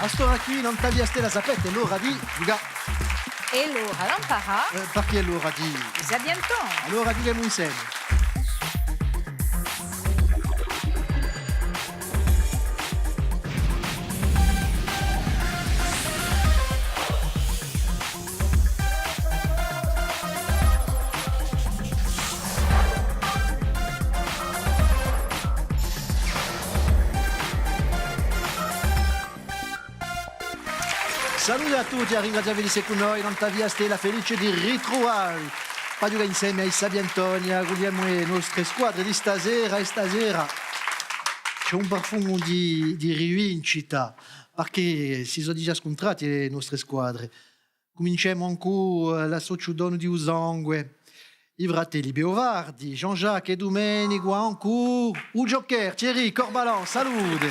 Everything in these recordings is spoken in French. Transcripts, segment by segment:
A sto qui non tagliaste la sapete, l'ora di Giuga. E l'ora l'Ampara. Perché l'ora di? Già bientôt. L'ora di Lemon insieme. Salve a tutti, ringraziamovi con noi, non tagliaste la felice di ritrovare. Pagliuga insieme ai Sabiantoni, auguriamo le nostre squadre di stasera e stasera. C'è un profumo di rivincita, perché si sono già scontrati le nostre squadre. Cominciamo ancora la Sociudono di Usangue, i fratelli Beovardi, Jean-Jacques e Domenico, ancora, u Joker, Thierry, Corbalan, salute.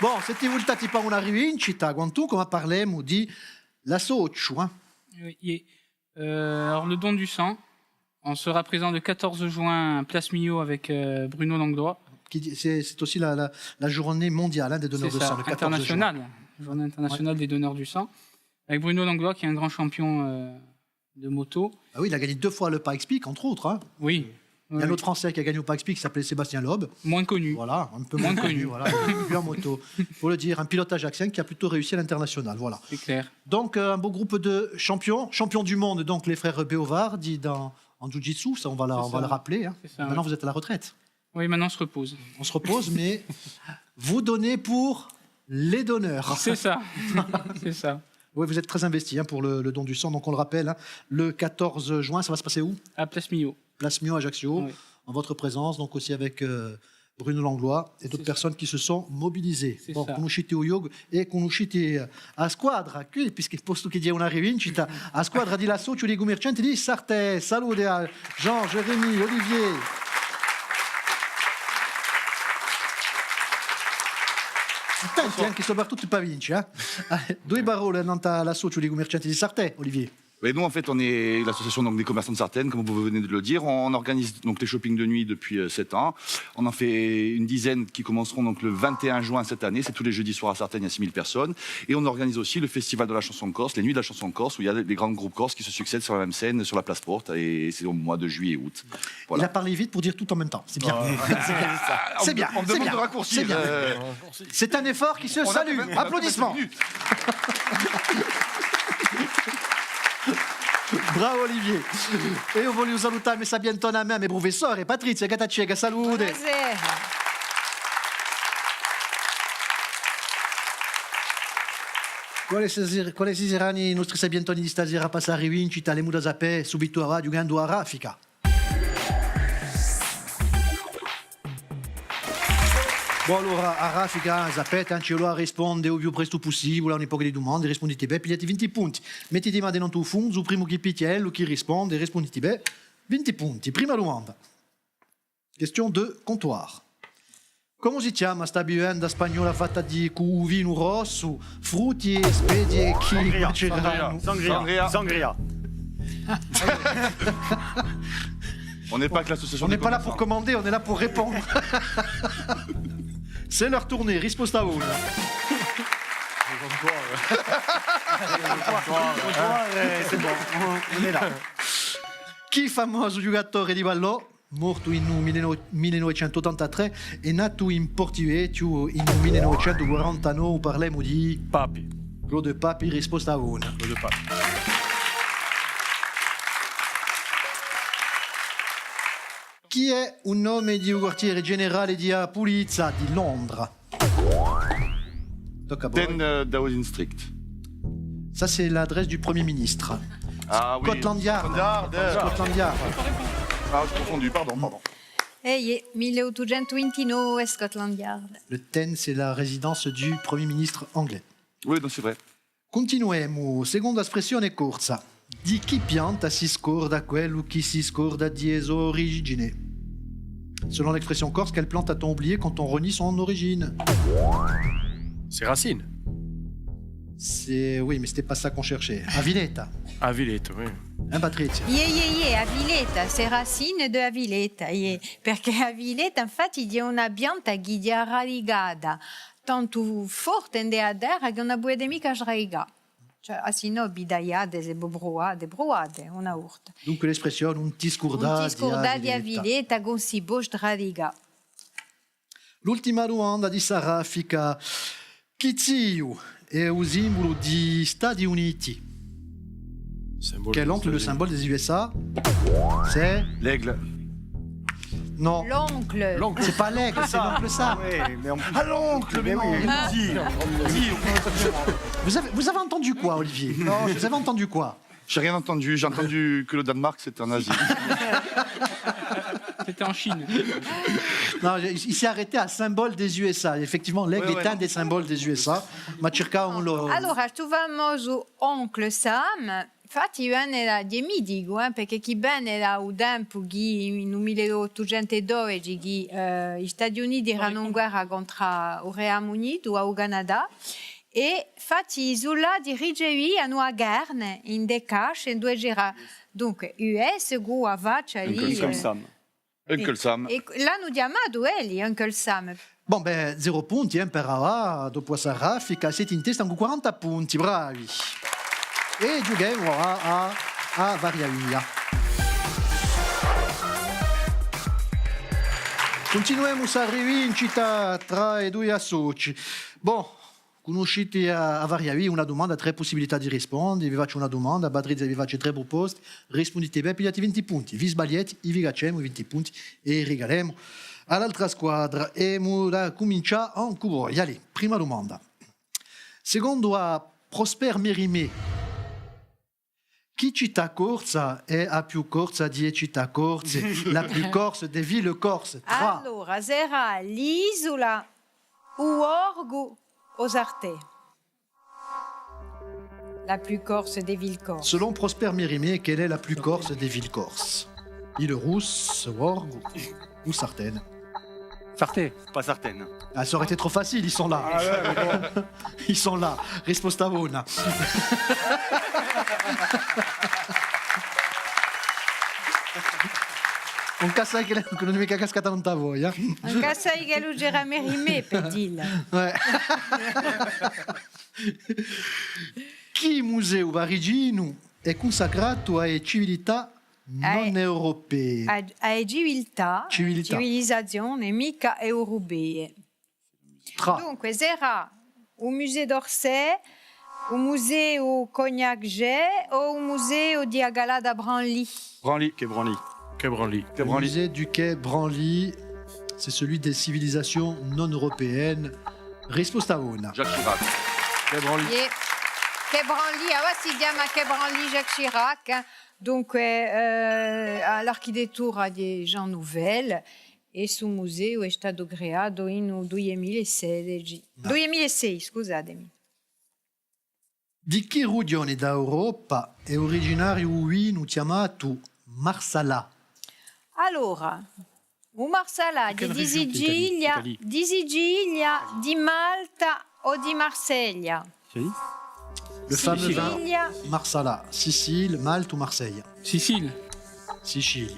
Bon, siete voltati per una rivincita, quanto come parliamo di la Socio. Hein? Oui. Alors, le don du sang, on sera présent le 14 juin à Place Millau avec Bruno Langlois. C'est aussi la journée mondiale des donneurs de sang, le 14 internationale, juin. Journée internationale des donneurs du sang, avec Bruno Langlois qui est un grand champion de moto. Ah oui, il a gagné 2 fois le Pikes Peak, entre autres. Hein. Oui. Il y a un autre Français qui a gagné au Pikes Peak qui s'appelait Sébastien Loeb. Moins connu. Voilà, un peu moins connu. Voilà, lui en moto. Il faut le dire, un pilote ajaxien qui a plutôt réussi à l'international. Voilà. C'est clair. Donc, un beau groupe de champions du monde, donc les frères Beovar, dit en Jiu-Jitsu, ça on va le rappeler. Hein. Ça, maintenant, vous êtes à la retraite. Oui, maintenant on se repose. On se repose, mais vous donnez pour les donneurs. C'est ça. C'est ça. Oui, vous êtes très investi pour le don du sang. Donc, on le rappelle, hein, le 14 juin, ça va se passer où? À Place Millau. Place Millau, Ajaccio, Oui. en votre présence, donc aussi avec Bruno Langlois et d'autres personnes qui se sont mobilisées. C'est Bon, ça. conoscete o yoga e conoscete a squadra qui, puisque posto che dia una rivincita, a squadra di la Socio dei Commercianti di Sartè. Salute a Jean, Jérémy, Olivier. Attenti anche soprattutto per vincere. Due parole alla Socio dei Commercianti di Sartè, Olivier. Et nous, en fait, on est l'association donc, des commerçants de Sartène, comme vous venez de le dire. On organise donc les shoppings de nuit depuis 7 ans. On en fait une dizaine qui commenceront donc le 21 juin cette année. C'est tous les jeudis soirs à Sartène, il y a 6000 personnes. Et on organise aussi le festival de la chanson corse, les nuits de la chanson corse, où il y a des grands groupes corses qui se succèdent sur la même scène, sur la place Porte. Et c'est au mois de juillet et août. Voilà. Il a parlé vite pour dire tout en même temps. C'est bien. C'est bien. On me demande de raccourcir. C'est un effort qui se salue. Applaudissements. Bravo Olivier. E io voglio salutare mia sabiantona a me, mio professore Patrizia Catacega, salute. Buonasera. Quali saranno i nostri sabiantoni di stasera a passare in vincita, le muda sapere subito a giocando a raffica? Bon, allora, a raffica, sapete, anche io risponde il più presto possibile a un'epoca di domande, rispondete bene, pigliate 20 punti. Mettete ma dentro il fondo, il primo che picchiello, chi risponde, rispondete bene, 20 punti. Prima domanda. Question de comptoir. Come si chiama sta bevanda spagnola fatta di vino rosso, frutti e specie che maceranno? Sangria. On n'est pas que l'association On des n'est pas là commerçants. pour commander, on est là pour répondre. C'est leur tournée, risposta una. C'est bon, on est là. Chi famoso giocatore di pallone, morto in 1983 e nato in Portivetto in 1949, parliamo di Papi. Claude Papi, risposta una. Claude Papi. Chi è un nome di un quartiere generale di Polizia di Londra? Tocca a voi. 10 Downing Street. Ça, c'est l'adresse du Premier ministre. Ah oui. Scotland Yard. Scotland Yard. Ah, j'ai confondu, pardon. Ehi, 1829 Scotland Yard. Le 10, c'est la résidence du Premier ministre anglais. Oui, non, c'est vrai. Continuiamo. Seconda espressione corsa. Di chi pianta si scorda quello che si scorda di sua origine. Selon l'expression corse, quelle plante a-t-on oublié quand on renie son origine? C'est Racine. Oui, mais c'était pas ça qu'on cherchait. Aviletta. Aviletta, oui. Hein, Patrizia? Aviletta, c'est racine de Aviletta. Perché Aviletta, infatti, è una pianta che è radicata tanto forte nella terra che non può mica sraigare. Cioè, asino bidaiade e broade, una urta. Dunque l'espressione un tiscurda di Aviletta con si bosch radiga. L'ultima domanda di Sarafica. Chi è un simbolo di Stati Uniti? Che è l'oncle, le symbole des USA? C'est L'aigle. Non. L'oncle. C'est pas l'aigle, c'est l'oncle Sam. Ah, l'oncle, mais non. Vous avez entendu quoi, Olivier? Non, vous avez entendu quoi? J'ai rien entendu. J'ai entendu que le Danemark, c'est en Asie. C'était en Chine. Non, il s'est arrêté à symbole des USA. Effectivement, l'aigle est un des symboles des USA. Ma circa on lo... Allora, tu famoso oncle Sam, infatti io era di dico, perché chi bene era un tempo che nel 1812 che gli Stati Uniti erano in guerra contro il Regno Unito o il Canada e infatti isola dirigevi a guerra in due cache in due gira. Dunque, US go a faccia lì. Uncle Sam. Uncle Sam. E l'hanno chiamato egli, Uncle Sam. Bon, ben, 0 punti per Ava, dopo Sarafica, siete in testa con 40 punti, bravi. E giochiamo a Variavia. Continuiamo a rivincita tra i due associ. Bon, conoscete a Variavia una domanda, 3 possibilità di rispondere. Vi faccio una domanda, Badrizia vi faccio 3 proposte. Rispondete bene, pigliate 20 punti. Vi sbagliate, vi facciamo 20 punti e regaliamo all'altra squadra. E comincia anche voi. Allez, prima domanda. Secondo a Prosper Mérimée, chi città corsa è a più corsa di città corse, la più corsa di ville corse? Allora, sarà l'isola Uorgo o Sartè. La plus corse des villes corses. Selon Prosper Mérimée, quelle est la plus corse des villes corses? Île-Rousse, Orgue ou Sartène? Sartè. Pas certaine. Ah, ça aurait été trop facile, ils sont là. Ah ouais, mais bon. Ils sont là. Rispostavona. Un casa che non è mica cascata non voi, eh? Un casa che lo gira Mérimée, per dire. Ouais. Chi museo parigino è consacrato alle civiltà non europee? A civiltà, Civiltà. civilizzazione mica europee. Tra. Dunque, sarà un museo d'Orsay, un museo Cognac-Jet o un museo di Agala da Branly. Branly. Quai Branly. Quai Branly. Le musée du quai Branly, c'est celui des civilisations non européennes. Rispostavona. Jacques Chirac. Quai Branly. Quai Branly, allora si chiama Quai Branly Jacques Chirac. Dunque, all'architettura di Jean Nouvel e su museo è stato creato in 2016. 2006, scusatemi. Di che regione d'Europa è originario un vino chiamato Marsala? Allora, un Marsala Quelle di région Sicilia, d'Italie? di Sicilia, di Malta o di Marsiglia? Sì. Le fameux vin Sicilia. Marsala, Sicile, Malte ou Marseille? Sicile. Sicile.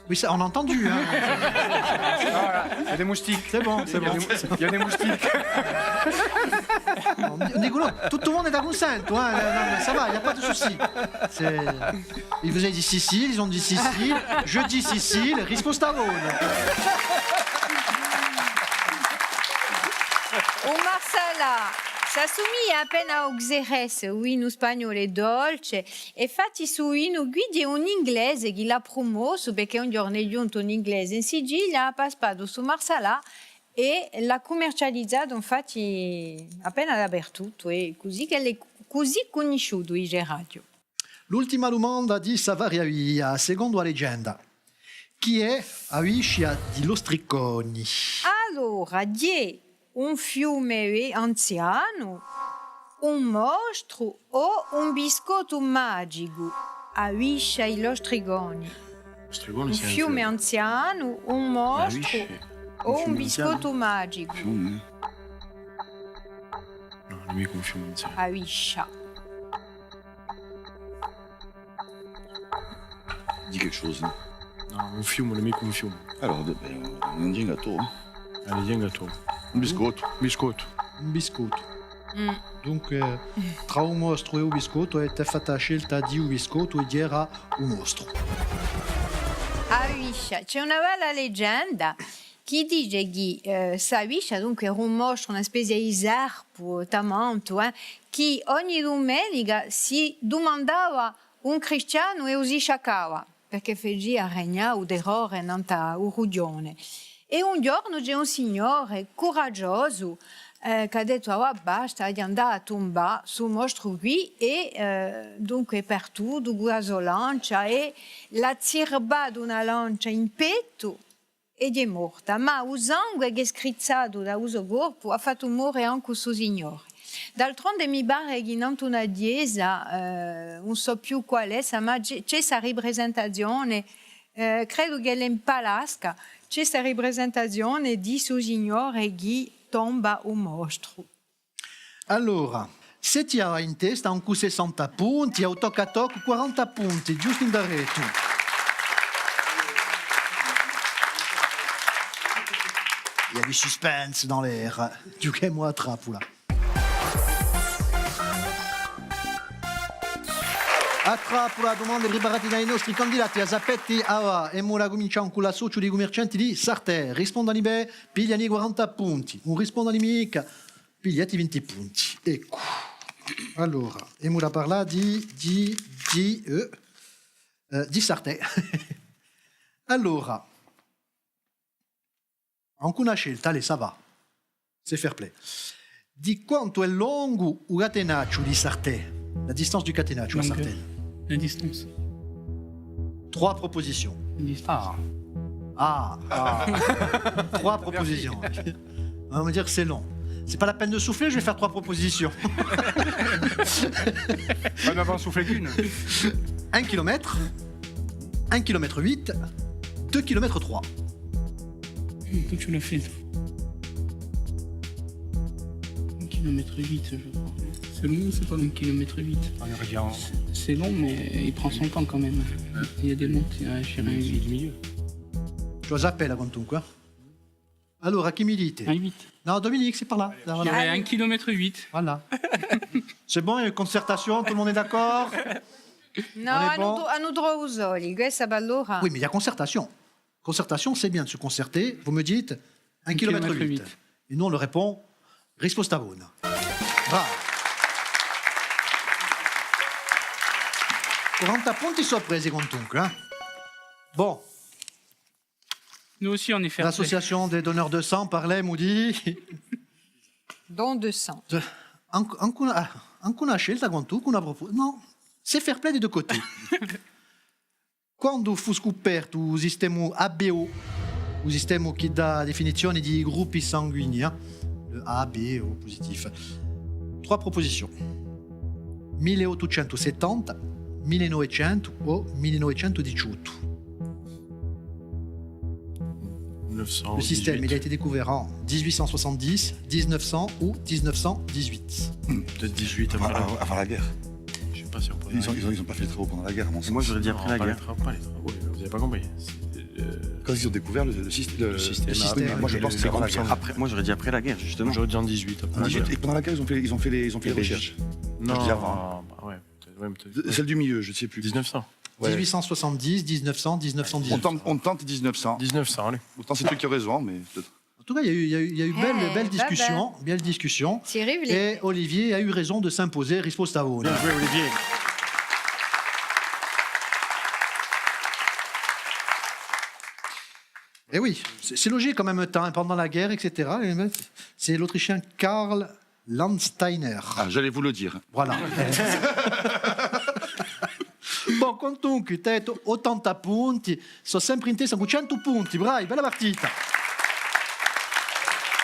Oui, ça, on a entendu. Hein. Il y a des moustiques. C'est bon, c'est bon. Il y a des moustiques. On dit, tout le monde est à consento, hein. Non, ça va, il n'y a pas de souci. Ils vous avez dit Sicile, ils ont dit Sicile. Je dis Sicile, rispostavona. Un Marsala s'assomiglia appena a Xerès, vino spagnolo dolce, e fatti su vino guidi un inglese che l'ha promosso perché un giorno è giunto un inglese in Sicilia, ha passato su Marsala e l'ha commercializzato infatti appena dappertutto, e così che è così conosciuto il Geradio. L'ultima domanda di Savariavia, secondo la leggenda. Chi è Aviscia di Lostriconi? Allora, di un fiume anziano, un mostro o un biscotto magico? Aviscia i Lostrigoni. Strigoni, Un c'est fiume anziano, un mostro Avisce. o un fiume biscotto magico? Non, Nemico un fiume insieme. Aviscia. Dis quelque chose. Hein. No, un fiume, nemico un fiume. Alors, on dit un gâteau. Hein. Allez, viens gâteau. Un biscotto. Biscotto. Un biscotto. Dunque, tra un mostro e un biscotto è fatta scelta di un biscotto e era un mostro. Aviscia. C'è una bella leggenda che dice che Saviscia, dunque era un mostro, una specie di serpo, tamanto, che ogni domenica si domandava un cristiano e si sciacava, perché faceva regnare d'errore nella urugione. E un giorno c'è un signore coraggioso che ha detto oh, basta di andare a tombare sul mostro qui e dunque per tutto guarda la lancia e l'ha zirbato una lancia in petto ed è morta, ma il sangue che è scrizzato da uso corpo ha fatto morire anche il suo signore. D'altronde mi pare che in una chiesa, non so più qual è, ma c'è questa rappresentazione, credo che è in Palasca, c'è questa rappresentazione di suo signore che tomba un mostro. Allora, se ti hai in testa un 60 punti, a tocca a tocco 40 punti, giusto in daretto. Il y a du suspense dans l'air. Giochiamo a trappola. A trappola, domande preparate dai nostri candidati a Zappetti. Ora, e ora cominciamo con l'associo dei commercianti di Sartè. Rispondono bene, pigliano i 40 punti. Non rispondono mica, pigliati 20 punti. Ecco. Allora, e ora parla di Sartè. Allora, anche una scelta, le ça va. C'est fair play. Di quanto è lungo il catenaccio di Sartè? La distance du catenaccio a Sartè. La distance. 3 propositions. La distance. Trois propositions. On va me dire que c'est long. C'est pas la peine de souffler, je vais faire 3 propositions. On n'avait soufflé qu'une. 1 km, 1 km 8, 2 km 3. Toi, tu l'as fait. 1 km 8, je crois. C'est long, c'est pas 1 km 8. On aurait dit en C'est long, mais il prend son temps quand même. Il y a des montées à gérer. milieu. Je vous appelle avant tout, quoi. Alors, à qui mi dite? 1 8. Non, Dominique, c'est par là. Là, Je voilà. dirais 1 km 8. Voilà. C'est bon, il y a une concertation, tout le monde est d'accord? No, On est bon? hanno trovato soli, questa allora. Oui, mais il y a concertation. Concertation, c'est bien de se concerter. Vous me dites 1 km 8. Et nous, on le répond, risposta buona. Bravo. 40 punti sono presi comunque. Bon, Nous aussi, on est fair play. l'association des donneurs de sang parlait, Moody. Don de sang. Anche una scelta con tu, una proposta. No, c'est fair play des deux côtés. Quando fu scoperto il sistema ABO, il sistema che dà definizione di gruppi sanguigni, le A, B O positif. 3 propositions. 1870, 1900 o 1918. 900. Le système, il a été découvert en 1870, 1900 ou 1918. Peut-être 18 avant la guerre. Avant la guerre. Je sais pas si on peut. Ils ont pas fait les travaux pendant la guerre, à mon sens. Moi, j'aurais dit après la pas les guerre. travaux, pas les travaux. Vous avez pas compris. Quand ils ont découvert le système. Le système. système. Moi, je pense que c'est avant la guerre. Après, moi, j'aurais dit après la guerre, justement. J'aurais dit en 18 après la guerre. Et pendant la guerre, ils ont fait les recherches. Non, je dis avant. bah ouais, peut-être. Celle du milieu, je ne sais plus. 1900. Ouais. 1870, 1900, 1918. On tente 1900. 1900, allez. Autant c'est toi qui as raison, mais peut-être. En tout cas, il y a eu belle bah, discussion. Si riveli. Et Olivier a eu raison de s'imposer. Risposta buona. Bien joué, Olivier. Et oui, c'est logique en même temps, pendant la guerre, etc. C'est l'Autrichien Karl Landsteiner. Ah, j'allais vous le dire. Voilà. Bon, comunque, tu hai 80 punti, sono sempre in testa con 100 punti, bravi, bella partita.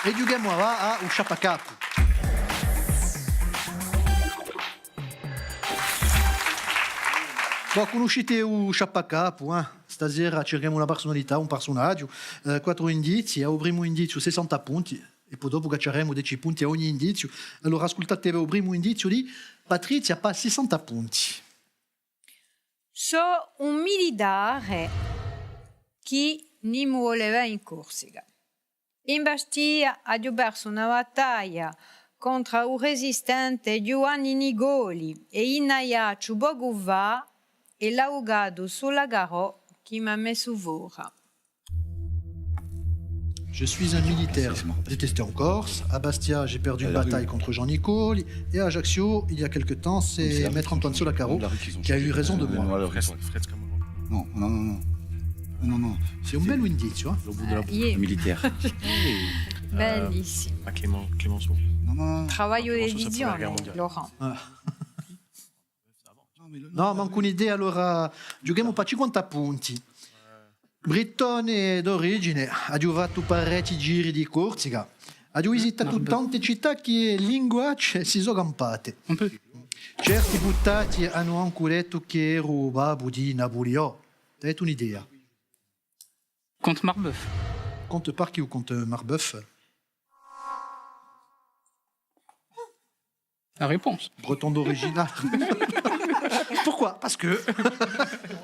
E giochiamo ora a un sciapacapo. Bon, conoscete il sciapacapo, Stasera cerchiamo una personalità, un personaggio. 4 indizi, avremo indizio 60 punti. e poi dopo cacceremo 10 punti a ogni indizio. Allora ascoltate il primo indizio di Patrizia, pa 60 punti. So un militare che non voleva in Corsica. In Bastia ha perso una battaglia contro un resistente Giovanni Nigoli e in Aiaccio Bogova e l'ha ugato sulla Garò che mi ha messo fuori. Je suis un militaire détesté en Corse. À Bastia, j'ai perdu une bataille contre Jean Nicole. Et à Ajaccio, il y a quelque temps, c'est Maître Antoine Solacaro qui a eu raison de moi. Non, non, non, non. Non, non. C'est un bel indizio. Au bout de la Militaire. Bellissimo. à Clémenceau. Non, non, non. Travaglio Comment di ça, c'est la edizione, guerre mondiale. Laurent. No, manco un'idea, allora giochiamo per 50 punti. Brittone d'origine, ha fatto parecchi giri di Corsica, ha visitato tante città che linguacce si sono campate. Un peu. Certi buttati hanno anche detto che ero babbo di Napoleon. Avete un'idea? Contre Marbeuf. Compte Parchi ou compte Marbeuf? La réponse. Breton d'origine. Ah. Pourquoi? Parce que.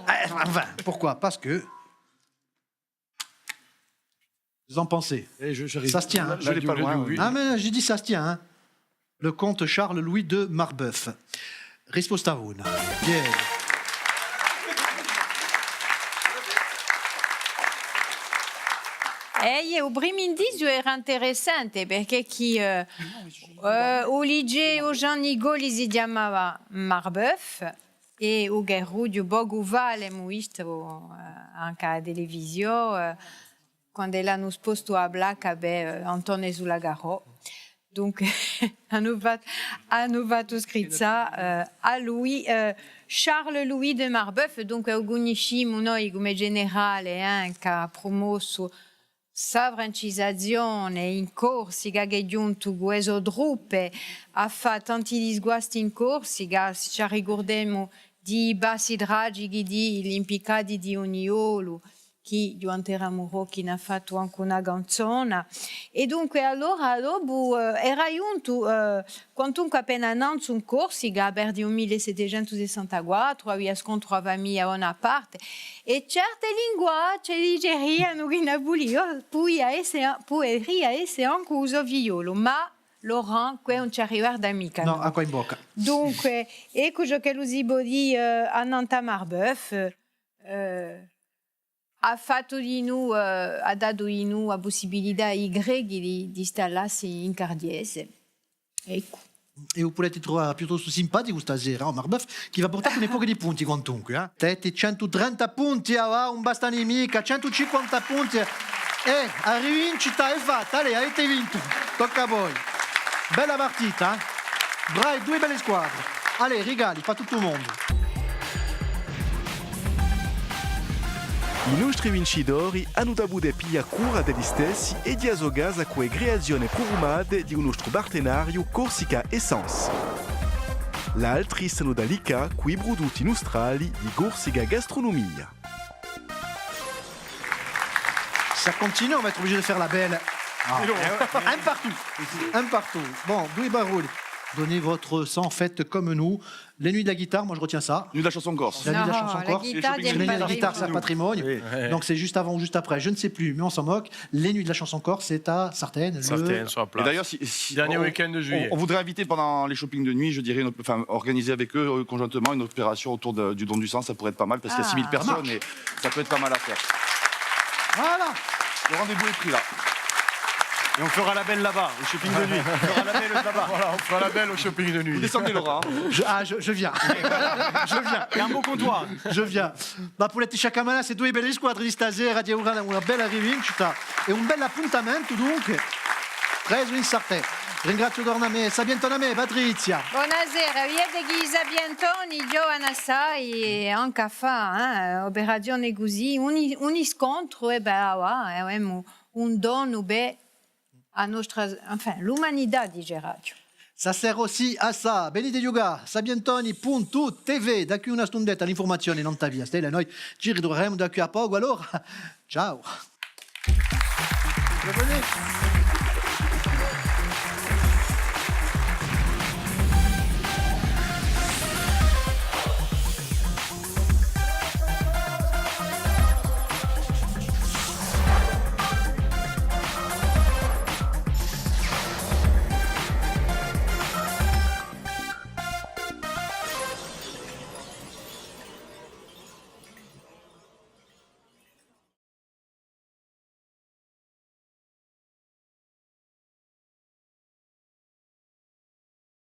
Enfin, pourquoi? Parce que. Vous en pensez? Ça se tient. Hein. Je l'ai pas loin. Oui. Ah, mais j'ai dit ça se tient. Hein. Le comte Charles-Louis de Marbeuf. Rispostavun. Bien. E il primo indizio era interessante perché chi o Liceo Jean Nigoli si chiamava Marbeuf e il Gerrudio Boguvale abbiamo visto anche alla televisione quando l'hanno sposto a Black Antonio sulla Garò. Donc hanno fatto scritto a lui Charles-Louis de Marbeuf, donc lo conosciamo noi come generale che ha promosso sa francizzazione in Corsica che è giunto questo truppe ha fatto tanti disguasti in Corsica, ci ricordiamo di Bassi Draghi di l'impiccati di Oniolo che durante Ramuro che ne ha fatto anche una canzone e dunque allora dopo era giunto quantunque appena nato in Corsica per di 1764 aveva scontrato mia una parte e certe lingue digeriano in Napoleon poi essere anche uso violo ma Laurent, qui non ci arriva da mica. No, acqua in bocca. Dunque, ecco ciò che lo si può dire a Nanta Marbeuf. Ha fatto di noi, ha dato di noi la possibilità ai greci di installarsi in Cardiese. Ecco. E vous potete trovare piuttosto simpatico stasera, Marbeuf, che va portato un poco di punti quantunque. Tete 130 punti, un basta nemica, 150 punti. La rivincita è fatta, allora avete vinto. Tocca a voi. Bella partita, bravi, due belle squadre. Allora, regali, fa tutto il mondo. I nostri vincitori hanno avuto piglia cura degli stessi e di azogas a quelle creazioni programmate di un nostro partenario Corsica Essence. L'altri sono da Lica, quei prodotti nostrali di Corsica Gastronomia. Ça continue, on va être obligé de faire la belle. Un partout. Un partout. Bon, Louis Baroul, donnez votre sang, faites comme nous. Les nuits de la guitare, moi je retiens ça. Nuit de la chanson corse. La nuit de la chanson la corse. guitare Parce que les nuits de la guitare, c'est un patrimoine. Oui. Donc c'est juste avant ou juste après, je ne sais plus, mais on s'en moque. Les nuits de la chanson corse, c'est à Sartène. Sartène, sur la Et place. d'ailleurs, Dernier week-end de juillet. On voudrait inviter pendant les shoppings de nuit, je dirais, organiser avec eux conjointement une opération autour du don du sang, ça pourrait être pas mal parce qu'il y a 6000 personnes et ça peut être pas mal à faire. Voilà. Le rendez-vous est pris là. Et on fera la belle là-bas, au shopping de nuit. On fera la belle là-bas. Voilà, on fera la belle au shopping de Vous nuit. descendez Laura. Je viens. Je viens. Il y a un beau comptoir. Je viens. Ma Puletti Sciacamana, c'est due belle squadre di stasera di augurare una bella rivincita e un bel appuntamento dunque preso in Sartè. Ringrazio torname, Sabientoname, Patrizia. Buonasera, vedete che Sabiantoni, giovane assai e anche a fare operazione così, un scontro e abbiamo un dono a nostra, enfin, l'umanità di Geracio. Ça sert aussi a ça. Benite Yuga, Sabientoni.tv. Da qui una stundetta l'informazione non ta via. Stella, noi ci ritroveremo da qui a poco. Allora, ciao. Venez.